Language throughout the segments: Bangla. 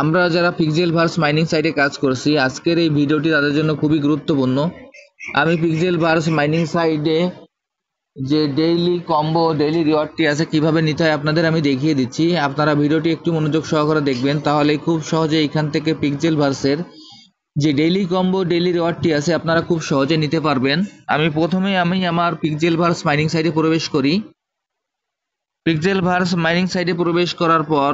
আমরা যারা পিক্সেলভার্স মাইনিং সাইটে কাজ করছি, আজকের এই ভিডিওটি তাদের জন্য খুবই গুরুত্বপূর্ণ। আমি পিক্সেলভার্স মাইনিং সাইটে যে ডেইলি কম্বো ডেইলি রিওয়ার্ডটি আছে কিভাবে নিতে হয় আপনাদের আমি দেখিয়ে দিচ্ছি। আপনারা ভিডিওটি একটু মনোযোগ সহকারে দেখবেন, তাহলে খুব সহজে এখান থেকে পিক্সেলভার্সের যে ডেইলি কম্বো ডেইলি রিওয়ার্ডটি আছে আপনারা খুব সহজে নিতে পারবেন। আমি আমার পিক্সেলভার্স মাইনিং সাইটে প্রবেশ করি। পিক্সেলভার্স মাইনিং সাইটে প্রবেশ করার পর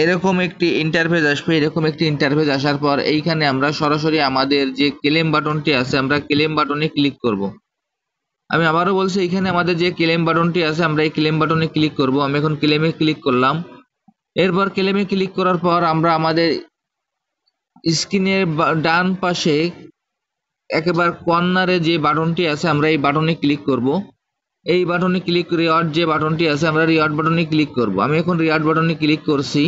এরকম একটি ইন্টারফেস আসবে। এরকম একটি ইন্টারফেস আসার পর এইখানে আমরা সরাসরি আমাদের যে ক্লেম বাটনটি আছে আমরা ক্লেম বাটনে ক্লিক করব। আমি আবারও বলছি, এখানে আমাদের যে ক্লেম বাটনটি আছে আমরা এই ক্লেম বাটনে ক্লিক করব। আমি এখন ক্লেমে ক্লিক করলাম। এরপর ক্লেমে ক্লিক করার পর আমরা আমাদের স্ক্রিনের ডান পাশে একেবারে কর্নারে যে বাটনটি আছে আমরা এই বাটনে ক্লিক করব। এই বাটনে ক্লিক রিওয়ার্ড যে বাটনটি আছে আমরা রিওয়ার্ড বাটনে ক্লিক করব। আমি এখন রিওয়ার্ড বাটনে ক্লিক করছি।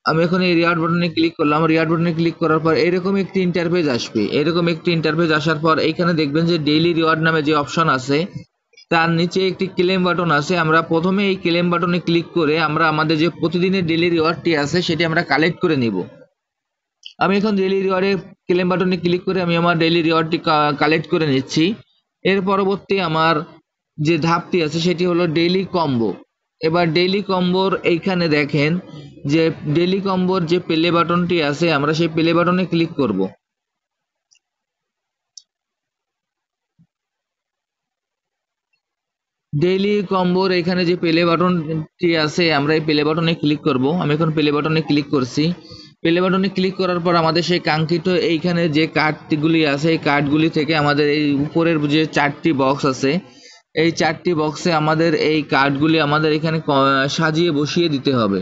আমি এখন এই রিওয়ার্ড বাটনে ক্লিক করলাম। রিওয়ার্ড বাটনে ক্লিক করার পর এরকম একটি ইন্টারফেস আসবে। এরকম একটি ইন্টারফেস আসার পর এইখানে দেখবেন যে ডেইলি রিওয়ার্ড নামে যে অপশন আছে তার নিচে একটি ক্লেম বাটন আছে। আমরা প্রথমে এই ক্লেম বাটনে ক্লিক করে আমরা আমাদের যে প্রতিদিনের ডেইলি রিওয়ার্ডটি আছে সেটি আমরা কালেক্ট করে নিব। আমি এখন ডেইলি রিওয়ার্ডে ক্লেম বাটনে ক্লিক করে আমি আমার ডেইলি রিওয়ার্ডটি কালেক্ট করে নিচ্ছি। এর পরবর্তী আমার যে ধাপটি আছে সেটি হলো ডেইলি কম্বো। এবার ডেইলি কম্বোর এইখানে দেখেন যে ডেইলি কম্বোর যে প্লে বাটনটি আছে আমরা সেই প্লে বাটনে ক্লিক করব। ডেইলি কম্বোর এখানে যে প্লে বাটনটি আছে আমরা এই প্লে বাটনে ক্লিক করব। আমি এখন প্লে বাটনে ক্লিক করছি। প্লে বাটনে ক্লিক করার পর আমাদের সেই কাঙ্ক্ষিত এইখানে যে কার্ডগুলি আছে এই কার্ডগুলি থেকে আমাদের এই উপরের যে 4টি বক্স আছে এই 4টি বক্সে আমাদের এই কার্ডগুলি আমাদের এখানে সাজিয়ে বসিয়ে দিতে হবে।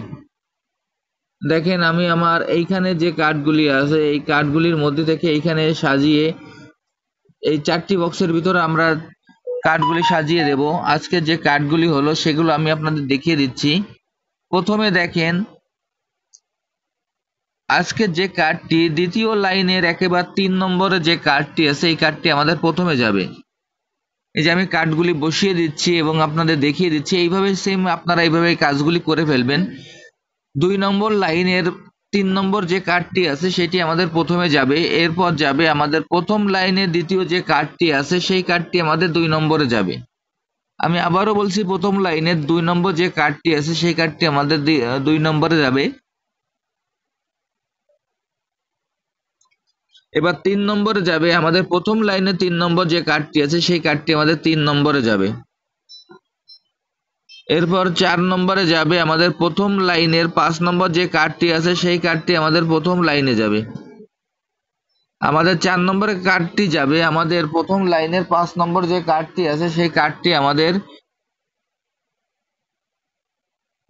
দেখেন আমি আমার এইখানে যে কার্ডগুলি আছে এই কার্ডগুলির মধ্যে থেকে এইখানে সাজিয়ে এই 4টি বক্সের ভিতরে আমরা কার্ডগুলি সাজিয়ে দেব। আজকে যে কার্ডগুলি হলো সেগুলো আমি আপনাদের দেখিয়ে দিচ্ছি। প্রথমে দেখেন আজকে যে কার্ডটি দ্বিতীয় লাইনের একেবারে 3 নম্বরে যে কার্ডটি আছে এই কার্ডটি আমাদের প্রথমে যাবে। এই যে আমি কার্ডগুলি বসিয়ে দিচ্ছি এবং আপনাদের দেখিয়ে দিচ্ছি। এইভাবে সেম আপনারা এইভাবে কাজগুলি করে ফেলবেন। 2 নম্বর লাইনের 3 নম্বর যে কার্ডটি আছে সেটি আমাদের প্রথমে যাবে। এরপর যাবে আমাদের প্রথম লাইনের দ্বিতীয় যে কার্ডটি আছে সেই কার্ডটি আমাদের 2 নম্বরে যাবে। আমি আবারও বলছি, প্রথম লাইনের 2 নম্বর যে কার্ডটি আছে সেই কার্ডটি আমাদের 2 নম্বরে যাবে। এবার 3 নম্বরে যাবে আমাদের প্রথম লাইনে 3 নম্বর যে কার্ডটি আছে সেই কার্ডটি আমাদের 3 নম্বরে যাবে। এরপর 4 নম্বরে যাবে আমাদের প্রথম লাইনের 5 নম্বর যে কার্ডটি আছে সেই কার্ডটি আমাদের প্রথম লাইনে যাবে। আমাদের 4 নম্বরের কার্ডটি যাবে আমাদের প্রথম লাইনের 5 নম্বর যে কার্ডটি আছে সেই কার্ডটি আমাদের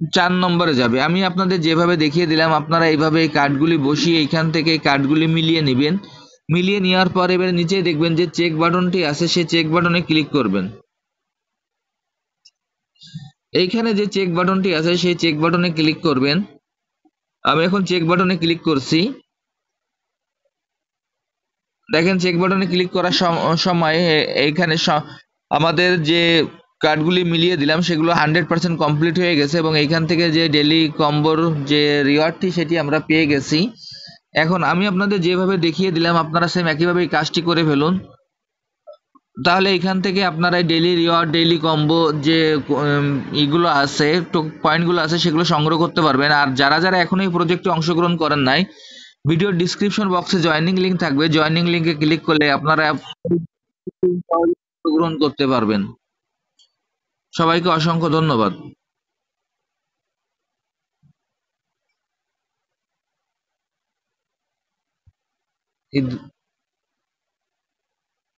4 নম্বরে যাবে। আমি আপনাদের যেভাবে দেখিয়ে দিলাম আপনারা এইভাবে এই কার্ডগুলি বসিয়ে এইখান থেকে এই কার্ডগুলি মিলিয়ে নেবেন। মিলিয়ে নেওয়ার পর এবারে নিচে দেখবেন যে চেক বাটনটি আছে সেই চেক বাটনে ক্লিক করবেন। এইখানে যে চেক বাটনটি আছে সেই চেক বাটনে ক্লিক করবেন। আমি এখন চেক বাটনে ক্লিক করছি। দেখেন চেক বাটনে ক্লিক করার সময় এইখানে আমাদের যে কার্ডগুলি মিলিয়ে দিলাম সেগুলো 100% কমপ্লিট হয়ে গেছে এবং এইখান থেকে যে ডেইলি কম্বোর যে রিওয়ার্ডটি সেটি আমরা পেয়ে গেছি। এখন আমি আপনাদের যেভাবে দেখিয়ে দিলাম আপনারা সেম একইভাবে এই কাজটি করে ফেলুন। তাহলে এখান থেকে আপনারা ডেইলি রিওয়ার্ড ডেইলি কম্বো যে ইগুলো আছে পয়েন্টগুলো আছে সেগুলো সংগ্রহ করতে পারবেন। আর যারা যারা এখনো এই প্রজেক্টে অংশগ্রহণ করেন নাই, ভিডিওর ডিসক্রিপশন বক্সে জয়েনিং লিংক থাকবে। জয়েনিং লিংকে ক্লিক করলে আপনারা অংশগ্রহণ করতে পারবেন। সবাইকে অসংখ্য ধন্যবাদ।